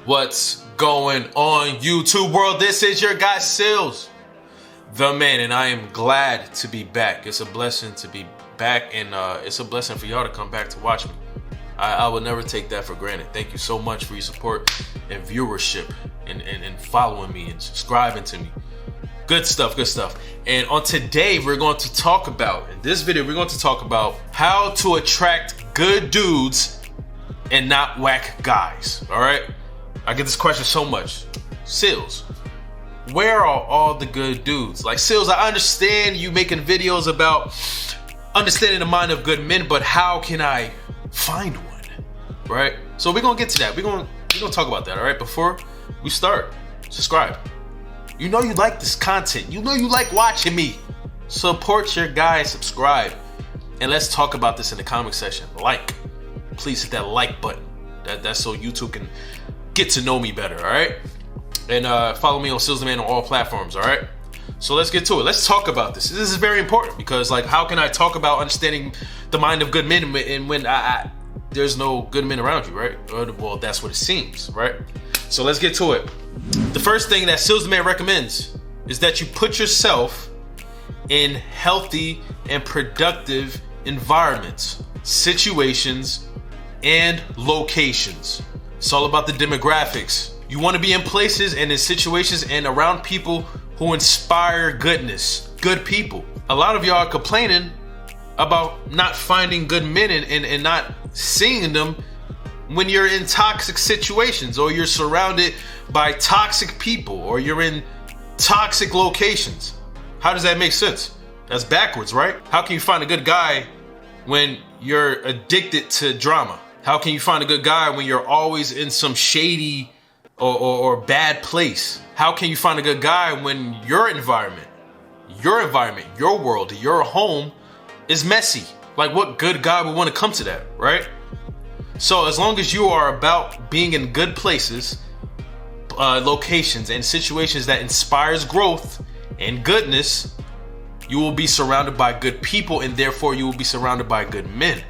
What's going on, YouTube world? This is your guy Sealz, the man, and I am glad to be back. It's a blessing to be back, and it's a blessing for y'all to come back to watch me. I will never take that for granted. Thank you so much for your support and viewership and following me and subscribing to me. Good stuff, good stuff. And on today, we're going to talk about, in this video, we're going to talk about how to attract good dudes and not whack guys, all right? I get this question so much. Sealz, where are all the good dudes? Like, Sealz, I understand you making videos about understanding the mind of good men, but how can I find one, right? So we're gonna get to that. We're gonna talk about that, all right? Before we start, subscribe. You know you like this content. You know you like watching me. Support your guy, subscribe. And let's talk about this in the comment section. Please hit that like button. That's so YouTube can get to know me better, all right? And follow me on Sealz the Man on all platforms, all right? So let's get to it. Let's talk about this. This is very important because, like, how can I talk about understanding the mind of good men and when there's no good men around you, right? Well, that's what it seems, right? So let's get to it. The first thing that Sealz the Man recommends is that you put yourself in healthy and productive environments, situations, and locations. It's all about the demographics. You want to be in places and in situations and around people who inspire goodness, good people. A lot of y'all are complaining about not finding good men and not seeing them when you're in toxic situations, or you're surrounded by toxic people, or you're in toxic locations. How does that make sense? That's backwards, right? How can you find a good guy when you're addicted to drama? How can you find a good guy when you're always in some shady or bad place? How can you find a good guy when your environment, your world, your home is messy? Like, what good guy would want to come to that, right? So as long as you are about being in good places, locations, and situations that inspires growth and goodness, you will be surrounded by good people, and therefore you will be surrounded by good men.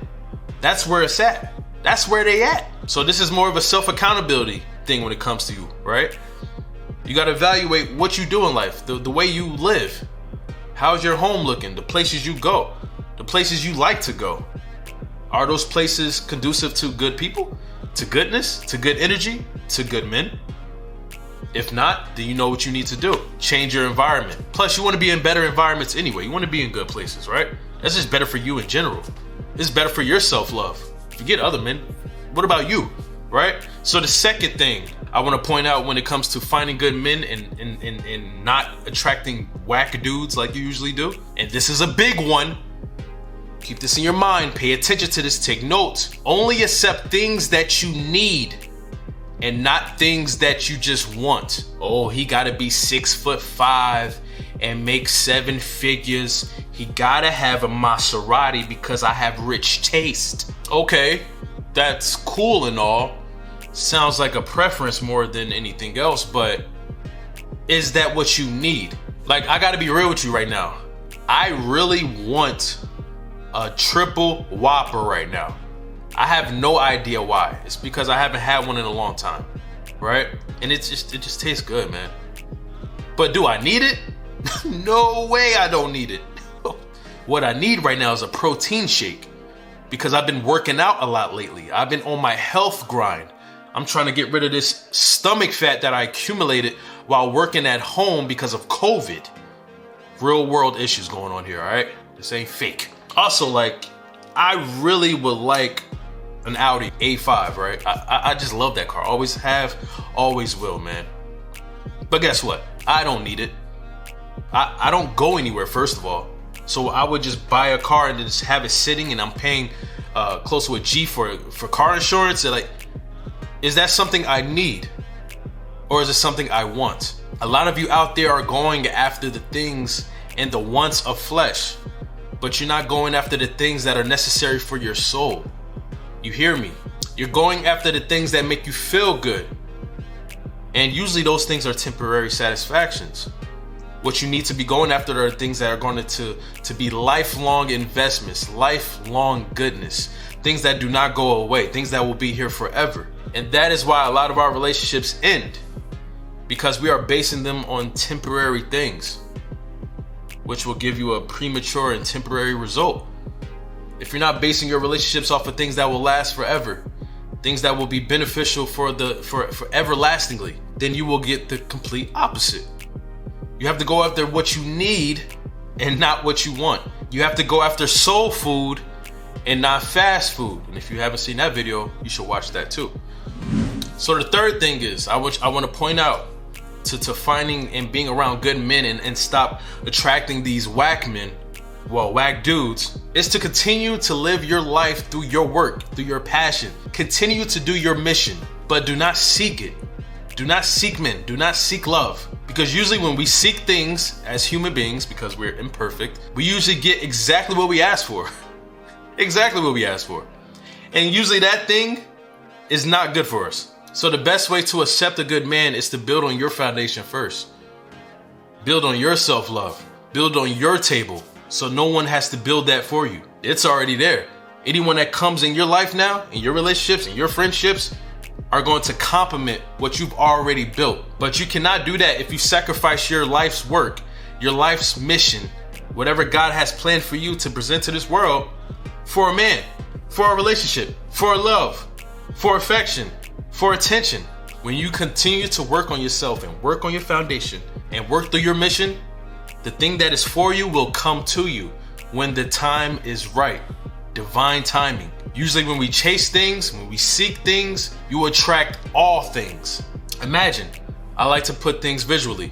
That's where it's at. That's where they at. So this is more of a self-accountability thing when it comes to you, right? You got to evaluate what you do in life, the way you live. How's your home looking? The places you go, the places you like to go. Are those places conducive to good people, to goodness, to good energy, to good men? If not, then you know what you need to do. Change your environment. Plus, you want to be in better environments anyway. You want to be in good places, right? That's just better for you in general. It's better for your self-love. Forget other men. What about you, right? So the second thing I want to point out when it comes to finding good men and not attracting whack dudes like you usually do, and this is a big one. Keep this in your mind. Pay attention to this. Take notes. Only accept things that you need and not things that you just want. Oh, he gotta be 6'5" and make 7 figures. He gotta have a Maserati because I have rich taste. Okay, that's cool and all. Sounds like a preference more than anything else, but is that what you need? Like, I gotta be real with you right now. I really want a triple whopper right now. I have no idea why. It's because I haven't had one in a long time, right? And it just tastes good, man. But do I need it? No way I don't need it. What I need right now is a protein shake because I've been working out a lot lately. I've been on my health grind. I'm trying to get rid of this stomach fat that I accumulated while working at home because of COVID. Real world issues going on here, all right? This ain't fake. Also, like, I really would like an Audi A5, right? I just love that car. Always have, always will, man. But guess what? I don't need it. I don't go anywhere, first of all. So I would just buy a car and just have it sitting, and I'm paying close to a G for car insurance. And, like, is that something I need? Or is it something I want? A lot of you out there are going after the things and the wants of flesh, but you're not going after the things that are necessary for your soul. You hear me? You're going after the things that make you feel good. And usually those things are temporary satisfactions. What you need to be going after are things that are going to be lifelong investments, lifelong goodness, things that do not go away, things that will be here forever. And that is why a lot of our relationships end, because we are basing them on temporary things, which will give you a premature and temporary result. If you're not basing your relationships off of things that will last forever, things that will be beneficial for everlastingly, then you will get the complete opposite. You have to go after what you need and not what you want. You have to go after soul food and not fast food. And if you haven't seen that video, you should watch that too. So the third thing is, I want to point out to finding and being around good men and stop attracting these whack men, whack dudes, is to continue to live your life through your work, through your passion. Continue to do your mission, but do not seek it. Do not seek men. Do not seek love. Because usually when we seek things as human beings, because we're imperfect, we usually get exactly what we ask for. Exactly what we ask for. And usually that thing is not good for us. So the best way to accept a good man is to build on your foundation first. Build on your self-love. Build on your table. So no one has to build that for you. It's already there. Anyone that comes in your life now, in your relationships, in your friendships, are going to complement what you've already built. But you cannot do that if you sacrifice your life's work, your life's mission, whatever God has planned for you to present to this world, for a man, for a relationship, for love, for affection, for attention. When you continue to work on yourself and work on your foundation and work through your mission, the thing that is for you will come to you when the time is right. Divine timing. Usually when we chase things, when we seek things, you attract all things. Imagine, I like to put things visually.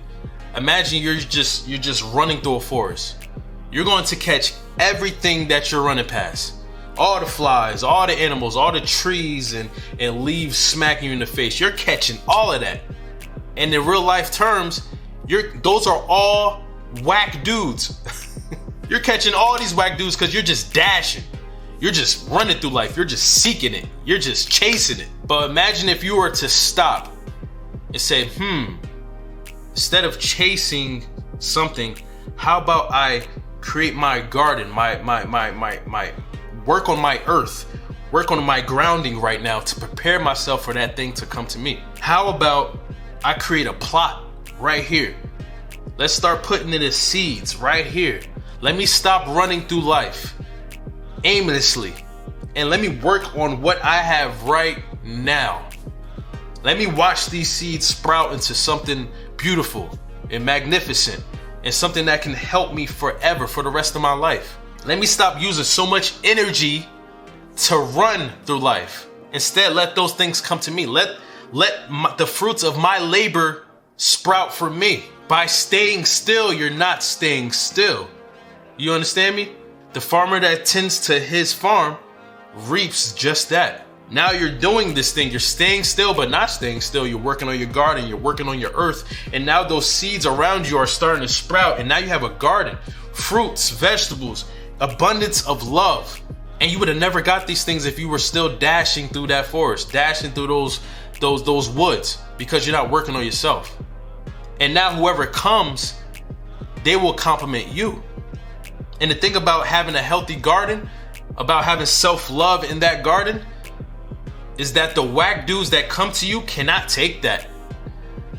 Imagine you're just running through a forest. You're going to catch everything that you're running past. All the flies, all the animals, all the trees and leaves smacking you in the face. You're catching all of that. And in real life terms, those are all whack dudes. You're catching all these whack dudes because you're just dashing. You're just running through life. You're just seeking it. You're just chasing it. But imagine if you were to stop and say, instead of chasing something, how about I create my garden, my work on my earth, work on my grounding right now to prepare myself for that thing to come to me. How about I create a plot right here? Let's start putting in the seeds right here. Let me stop running through life aimlessly and let me work on what I have right now. Let me watch these seeds sprout into something beautiful and magnificent and something that can help me forever for the rest of my life. Let me stop using so much energy to run through life. Instead, let those things come to me. Let the fruits of my labor sprout for me. By staying still, you're not staying still. You understand me? The farmer that tends to his farm reaps just that. Now you're doing this thing. You're staying still, but not staying still. You're working on your garden. You're working on your earth. And now those seeds around you are starting to sprout. And now you have a garden, fruits, vegetables, abundance of love. And you would have never got these things if you were still dashing through that forest, dashing through those woods, because you're not working on yourself. And now whoever comes, they will compliment you. And the thing about having a healthy garden, about having self-love in that garden, is that the whack dudes that come to you cannot take that.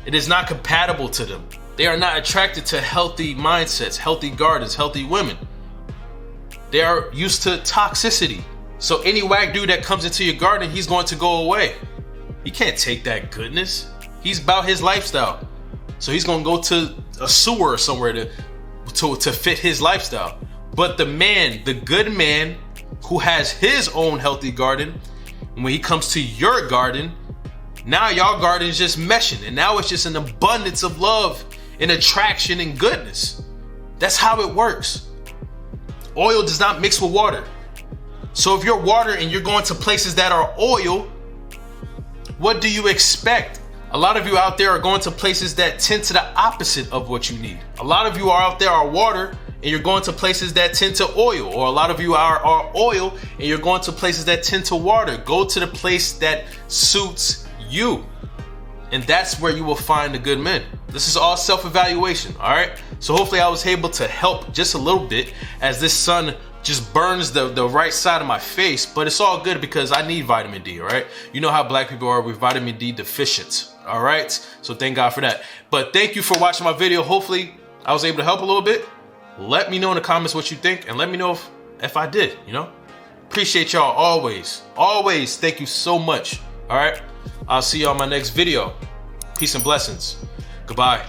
It is not compatible to them. They are not attracted to healthy mindsets, healthy gardens, healthy women. They are used to toxicity. So any whack dude that comes into your garden, he's going to go away. He can't take that goodness. He's about his lifestyle. So he's going to go to a sewer or somewhere to fit his lifestyle. But the man, the good man who has his own healthy garden, when he comes to your garden, now y'all garden is just meshing. And now it's just an abundance of love and attraction and goodness. That's how it works. Oil does not mix with water. So if you're water and you're going to places that are oil, what do you expect? A lot of you out there are going to places that tend to the opposite of what you need. A lot of you are out there are water and you're going to places that tend to oil. Or a lot of you are oil and you're going to places that tend to water. Go to the place that suits you. And that's where you will find the good men. This is all self-evaluation, all right? So hopefully I was able to help just a little bit as this sun just burns the right side of my face, but it's all good because I need vitamin D, all right? You know how black people are, we're vitamin D deficient, all right? So thank God for that. But thank you for watching my video. Hopefully I was able to help a little bit. Let me know in the comments what you think, and let me know if I did, you know? Appreciate y'all always. Always, thank you so much, all right? I'll see y'all in my next video. Peace and blessings. Goodbye.